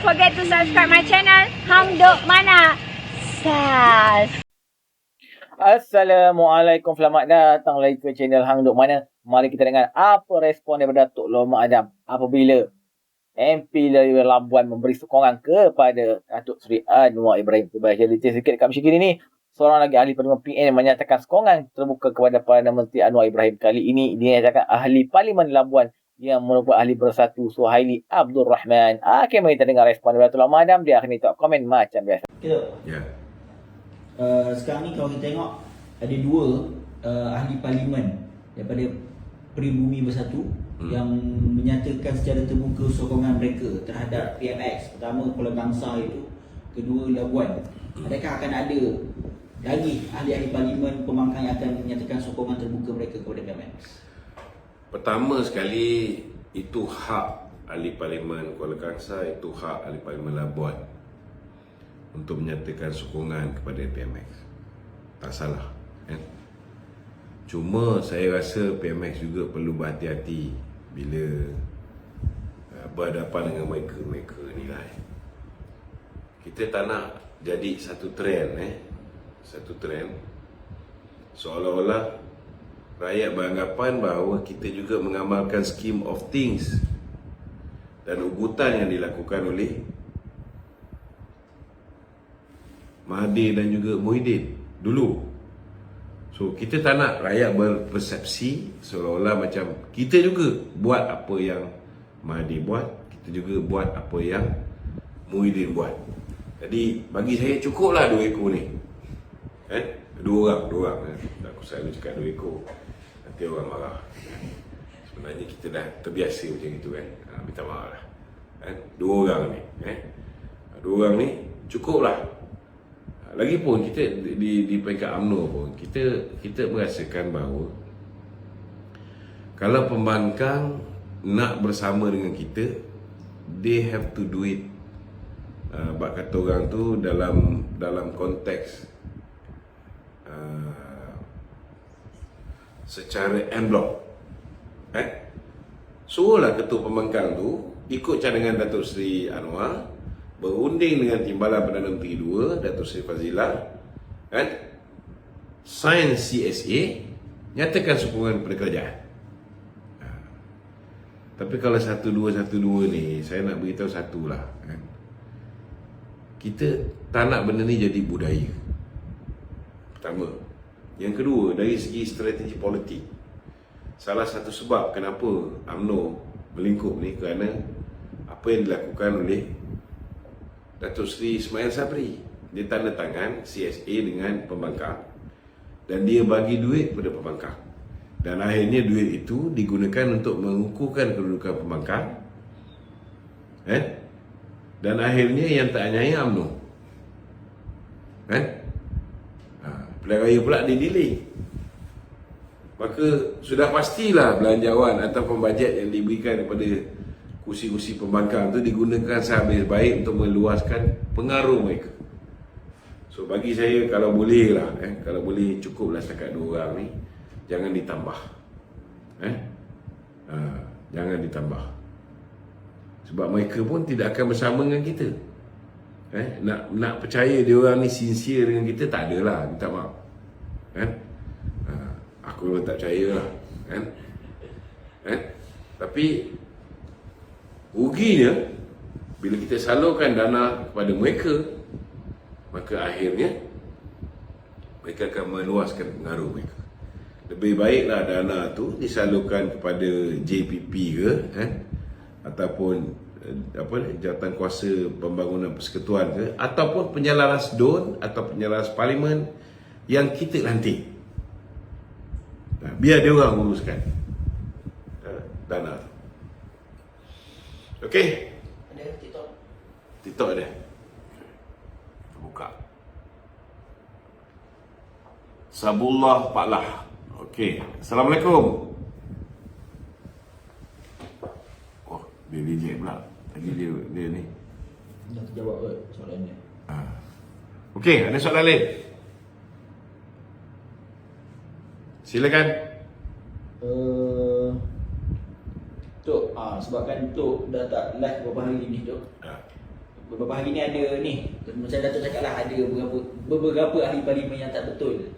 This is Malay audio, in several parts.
forget to subscribe my channel Hang Duk Mana Sas. Assalamualaikum, selamat datang lagi ke channel Hang Duk Mana. Mari kita dengar apa respon daripada Datuk Loh Mak Adam apabila MP dari Labuan memberi sokongan kepada Datuk Seri Anwar Ibrahim. Kita baca detail sikit dekat mesyuarat ini. Seorang lagi ahli Parlimen PN menyatakan sokongan terbuka kepada Perdana Menteri Anwar Ibrahim. Kali ini dinyatakan ahli Parlimen Labuan yang merupakan ahli Bersatu Suhaili Abdul Rahman. Okey, mari kita dengar respon daripada Datuk Loh Mak Adam. Dia akan letak komen macam biasa. Okay, Ya. sekarang ni kalau kita tengok ada dua ahli parlimen daripada Peribumi Bersatu yang menyatakan secara terbuka sokongan mereka terhadap PMX. Pertama Kuala Kangsar itu, kedua Labuan. Adakah akan ada lagi ahli-ahli parlimen pembangkang yang akan menyatakan sokongan terbuka mereka kepada PMX? Pertama sekali, itu hak ahli parlimen Kuala Kangsar, itu hak ahli parlimen Labuan untuk menyatakan sokongan kepada PMX. Tak salah, kan? Cuma saya rasa PMX juga perlu berhati-hati bila berhadapan dengan mereka ni lah. Kita tak nak jadi satu trend, satu trend seolah-olah rakyat beranggapan bahawa kita juga mengamalkan scheme of things dan ugutan yang dilakukan oleh Mahathir dan juga Muhyiddin dulu. So kita tak nak rakyat berpersepsi seolah-olah macam kita juga buat apa yang Mahathir buat, kita juga buat apa yang Muhyiddin buat. Jadi bagi saya cukuplah 2 ekor ni. Dua orang. Aku selalu cakap 2 ekor. Nanti orang marah. Sebenarnya kita dah terbiasa macam itu, kan. Minta maaf lah. 2 orang ni. 2 orang ni cukuplah. Lagipun kita di peringkat UMNO pun kita merasakan bahawa kalau pembangkang nak bersama dengan kita, they have to do it bak kata orang tu dalam konteks secara en bloc. Suruhlah ketua pembangkang tu ikut cadangan Datuk Seri Anwar, berunding dengan Timbalan Perdana Menteri 2 Datuk Seri Fazilah, kan, sign CSA, nyatakan sokongan kepada kerajaan. Tapi kalau 1-2 ni, saya nak beritahu satulah, kan, kita tak nak benda ni jadi budaya. Pertama. Yang kedua, dari segi strategi politik, salah satu sebab kenapa UMNO melingkup ni kerana apa yang dilakukan oleh Datuk Seri Ismail Sabri. Dia tanda tangan CSA dengan pembangkang dan dia bagi duit kepada pembangkang, dan akhirnya duit itu digunakan untuk mengukuhkan kedudukan pembangkang, dan akhirnya yang tak nyai UMNO, kan? Pilihan raya pula didelay. Maka sudah pastilah belanjawan ataupun bajet yang diberikan kepada kursi-kursi pembangkang itu digunakan sehabis baik untuk meluaskan pengaruh mereka. So bagi saya, kalau boleh lah, kalau boleh cukuplah setakat 2 orang ni, jangan ditambah. Jangan ditambah. Sebab mereka pun tidak akan bersama dengan kita. Nak percaya dia orang ni sincere dengan kita, tak adalah, minta maaf. Aku memang tak percaya lah, tapi ruginya bila kita salurkan dana kepada mereka, maka akhirnya mereka akan meluaskan pengaruh mereka. Lebih baiklah dana tu disalurkan kepada JPP ke, ataupun Jawatan Kuasa Pembangunan Persekutuan ke, ataupun penyelaras DUN atau penyelaras parlimen yang kita lantik. Biar dia orang uruskan dana tu. Okey? Ada TikTok? TikTok ada. Buka. Sabullah Paklah. Okey. Assalamualaikum. Oh, dia reject pula. Lagi dia ni. Dah terjawab ke soalan dia? Okey, ada soalan lain? Silakan. Tok, sebabkan Tok dah tak live beberapa hari ni Tok. beberapa hari ni ada ni, macam Datuk cakap lah, ada beberapa ahli parlimen yang tak betul.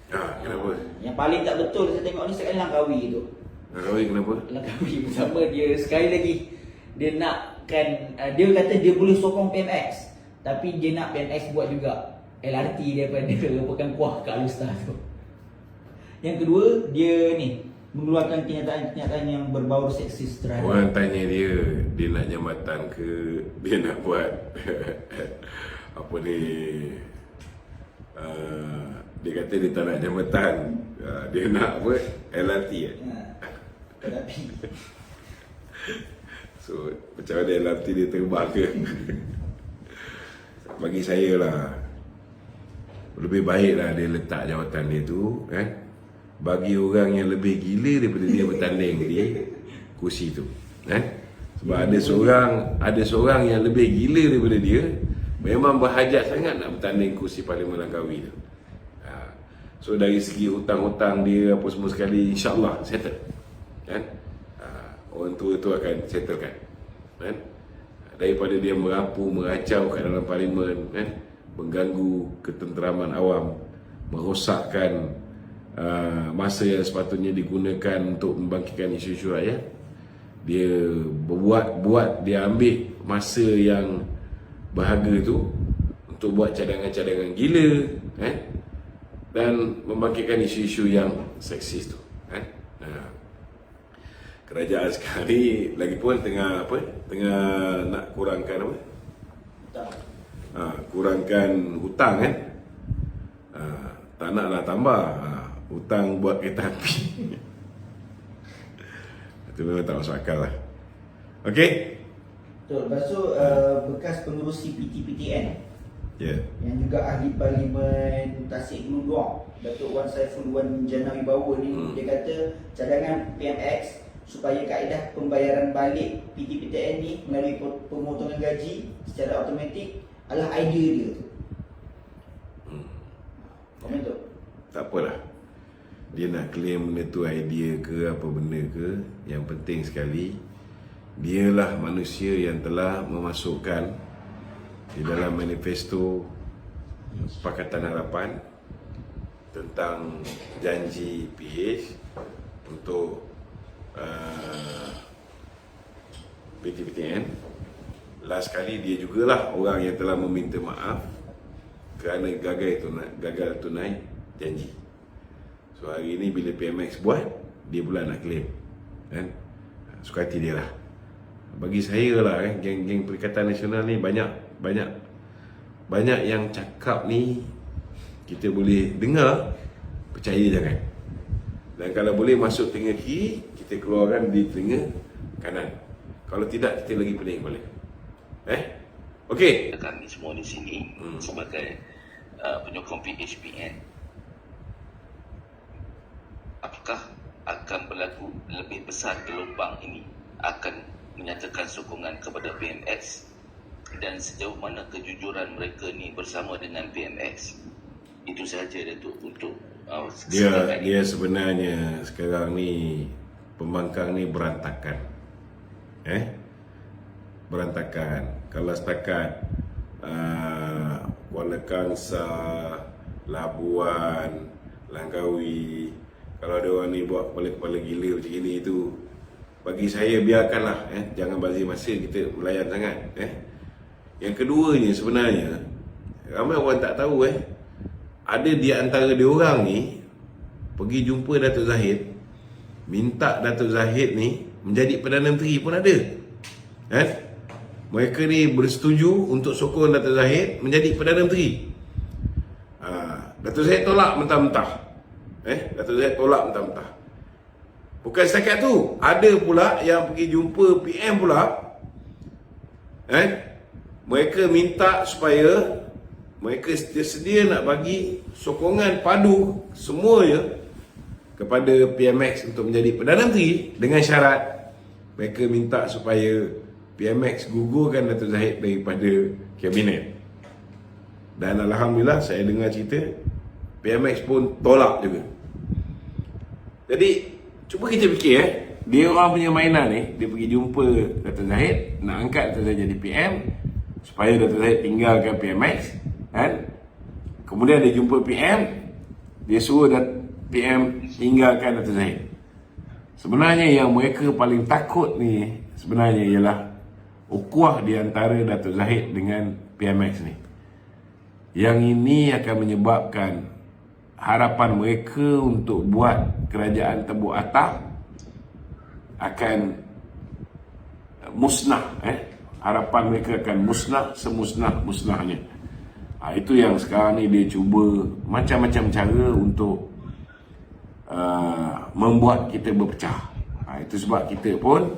Kenapa? Yang paling tak betul saya tengok ni sekali Langkawi tu. Langkawi kenapa? Langkawi bersama dia sekali lagi dia nakkan dia kata dia boleh sokong PMX, tapi dia nak PMX buat juga LRT daripada Pekan Kuah ke Alustar tu. Yang kedua, dia ni mengeluarkan kenyataan-kenyataan yang berbau seksis terhadap. Orang tanya dia nak jambatan ke, dia nak buat apa ni, dia kata dia tak nak jambatan, dia nak buat LRT Tetapi so macam mana LRT dia terbang ke? Bagi saya lah, lebih baiklah dia letak jawatan dia tu bagi orang yang lebih gila daripada dia bertanding di kursi tu. Sebab ada seorang yang lebih gila daripada dia, memang berhajat sangat nak bertanding kursi Parlimen Langkawi tu. So dari segi hutang-hutang dia apa semua sekali, insya-Allah settle. Orang tua tu akan settlekan. Daripada dia merapu, meracau kat dalam parlimen, mengganggu ketenteraman awam, merosakkan masa yang sepatutnya digunakan untuk membangkitkan isu-isu rakyat. Dia dia ambil masa yang berharga tu untuk buat cadangan-cadangan gila, dan membangkitkan isu-isu yang seksis tu. Kerajaan sekarang ni lagipun tengah nak kurangkan apa? Kurangkan hutang tak naklah tambah hutang buat kereta api. Itu memang tak masuk akal lah. Okey. betul. Lepas tu bekas pengerusi PTPTN yang juga ahli parlimen Tasik Gelugong, Datuk Wan Saiful Wan Janawi Bawa ni, dia kata cadangan PMX supaya kaedah pembayaran balik PTPTN ni melalui pemotongan gaji secara automatik adalah idea dia tu. Komen tu? Tak apalah, dia nak claim benda tu idea ke apa benda ke, yang penting sekali dialah manusia yang telah memasukkan di dalam manifesto Pakatan Harapan tentang janji PH untuk PTPTN. Last kali dia jugalah orang yang telah meminta maaf kerana gagal tunai janji. So hari ini bila PMX buat, dia pula nak claim, suka hati dia lah. Bagi saya lah, geng-geng Perikatan Nasional ni banyak yang cakap ni kita boleh dengar, percaya jangan. Dan kalau boleh masuk telinga kiri, kita keluarkan di telinga kanan. Kalau tidak, kita lagi pening balik. Okey. Kami semua di sini sebagai penyokong PHPN, apakah akan berlaku lebih besar gelombang ini akan menyatakan sokongan kepada PMX, dan sejauh mana kejujuran mereka ni bersama dengan PMX? Itu sahaja Datuk untuk dia sebenarnya sekarang ni pembangkang ni berantakan. Berantakan. Kalau setakat Kuala Kangsar, Labuan, Langkawi, kalau ada orang ni buat kepala-kepala gila macam ini tu, bagi saya biarkanlah, jangan bazir masa kita melayan sangat. Yang keduanya sebenarnya ramai orang tak tahu, ada di antara dia orang ni pergi jumpa Datuk Zahid, minta Datuk Zahid ni menjadi Perdana Menteri pun ada. Mereka ni bersetuju untuk sokong Datuk Zahid menjadi Perdana Menteri. Datuk Zahid tolak mentah-mentah. Datuk Zahid tolak mentah-mentah. Bukan setakat tu, ada pula yang pergi jumpa PM pula. Mereka minta supaya mereka sedia nak bagi sokongan padu semuanya kepada PMX untuk menjadi Perdana Menteri, dengan syarat mereka minta supaya PMX gugurkan Datuk Zahid daripada kabinet. Dan alhamdulillah saya dengar cerita PMX pun tolak juga. Jadi cuba kita fikir, dia orang punya mainan ni, dia pergi jumpa Datuk Zahid, nak angkat Datuk Zahid jadi PM. supaya Dato' Zahid tinggalkan PMX, kan? Kemudian dia jumpa PM, dia suruh PM tinggalkan Dato' Zahid. Sebenarnya yang mereka paling takut ni sebenarnya ialah ukhuwah di antara Dato' Zahid dengan PMX ni. Yang ini akan menyebabkan harapan mereka untuk buat kerajaan Tembok Atap akan musnah. Harapan mereka akan musnah semusnah-musnahnya. Itu yang sekarang ni dia cuba macam-macam cara untuk membuat kita berpecah. Itu sebab kita pun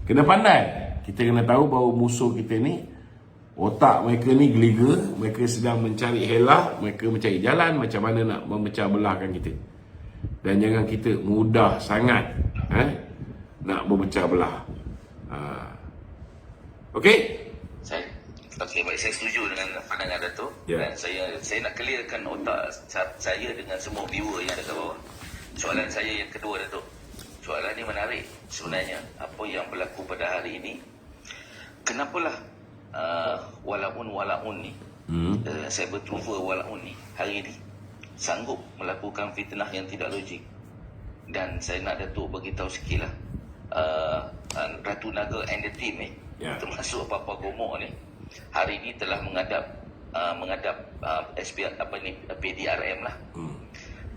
kena pandai. Kita kena tahu bahawa musuh kita ni, otak mereka ni geliga, mereka sedang mencari helah, mereka mencari jalan macam mana nak memecah belahkan kita. Dan jangan kita mudah sangat nak berpecah belah. Okey? Okey, baik, saya setuju dengan pandangan Dato'. Dan saya nak clearkan otak saya dengan semua viewer yang ada kat bawah. Soalan saya yang kedua, Dato'. Soalan ni menarik sebenarnya. Apa yang berlaku pada hari ini, kenapalah walaun ni, cyber trooper walaun ni hari ini sanggup melakukan fitnah yang tidak logik. Dan saya nak Dato' beritahu sikit lah, Ratu Naga and the team ni, termasuk Papa Gomok ni, hari ini telah menghadap PDRM lah.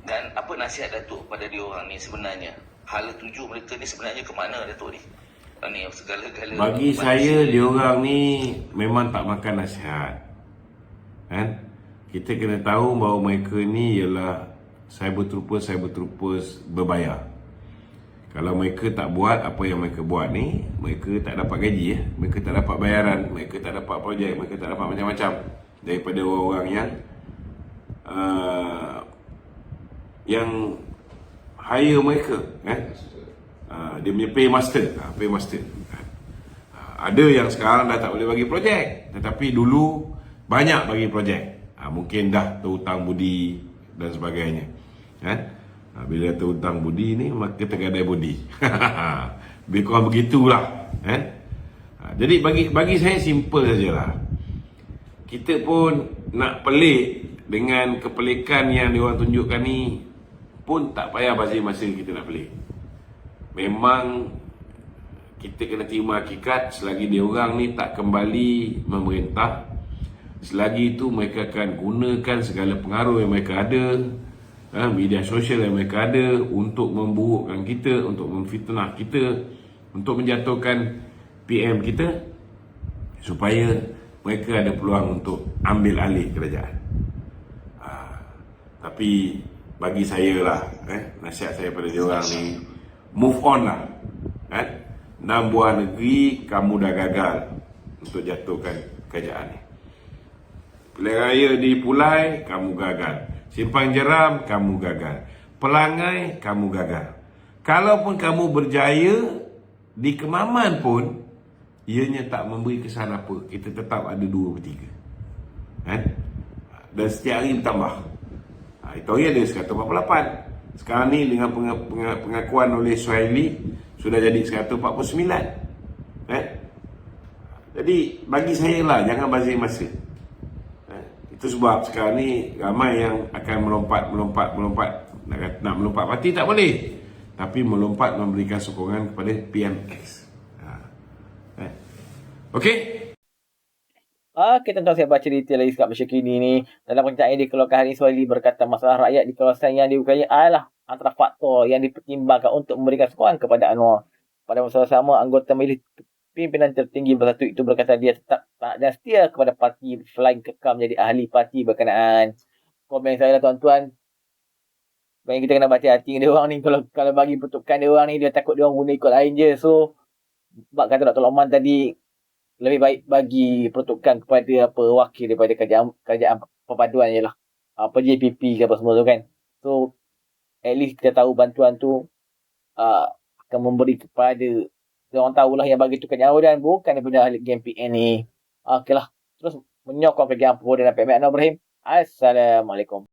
Dan apa nasihat Datuk pada diorang ni sebenarnya? Hala tuju mereka ni sebenarnya ke mana, Datuk ni? Segala-gala bagi saya diorang ni memang tak makan nasihat. Kita kena tahu bahawa mereka ni ialah cyber troopers berbayar. Kalau mereka tak buat apa yang mereka buat ni, mereka tak dapat gaji, mereka tak dapat bayaran, mereka tak dapat projek, mereka tak dapat macam-macam daripada orang-orang yang hire mereka. Dia punya paymaster. Ada yang sekarang dah tak boleh bagi projek, tetapi dulu banyak bagi projek. Mungkin dah terhutang budi dan sebagainya. Bila terhutang budi ni, maka tergadai budi. Lebih kurang begitulah. Jadi bagi saya simple sajalah. Kita pun nak pelik dengan kepelikan yang diorang tunjukkan ni, pun tak payah bazir masa kita nak pelik. Memang kita kena terima hakikat selagi diorang ni tak kembali memerintah, selagi itu mereka akan gunakan segala pengaruh yang mereka ada, media sosial yang mereka ada untuk memburukkan kita, untuk memfitnah kita, untuk menjatuhkan PM kita, supaya mereka ada peluang untuk ambil alih kerajaan. Tapi bagi saya lah, nasihat saya pada diorang ni, move on lah. 6 buah negeri kamu dah gagal untuk jatuhkan kerajaan ni. Pilihan raya di Pulai, kamu gagal. Simpang Jeram, kamu gagal. Pelangai, kamu gagal. Kalaupun kamu berjaya di Kemaman pun, ianya tak memberi kesan apa. Kita tetap ada 2/3. Dan setiap hari bertambah. Itu hari ada 148. Sekarang ni dengan pengakuan oleh Suhaili, sudah jadi 149. Jadi bagi saya lah, jangan bazir masa. Itu sebab sekarang ni ramai yang akan melompat. Nak melompat parti tak boleh, tapi melompat memberikan sokongan kepada PMX. Okey. Tuan-tuan, saya baca detail lagi sikap Malaysia kini ni. Dalam pernyataan yang dikeluarkan hari ini, Suhaili berkata masalah rakyat di kawasan yang diukai adalah antara faktor yang dipertimbangkan untuk memberikan sokongan kepada Anwar. Pada masa sama, anggota majlis pimpinan tertinggi Bersatu itu berkata dia tetap tak dan setia kepada parti selain kekal menjadi ahli parti berkenaan. Komen saya lah, tuan-tuan, sebenarnya kita kena baca hati dia orang ni. Kalau bagi pertukan dia orang ni, dia takut dia orang guna ikut lain je. So sebab kata Dr. Lokman tadi, lebih baik bagi pertukan kepada wakil daripada kerajaan perpaduan je lah, JPP ke apa semua tu kan. So at least kita tahu bantuan tu akan memberi kepada orang, tahulah yang bagi tu kerajaan dan bukan daripada ahli GMPN ni. Okey lah, terus menyokong kerajaan perpaduan dan PMX Anwar Ibrahim. Assalamualaikum.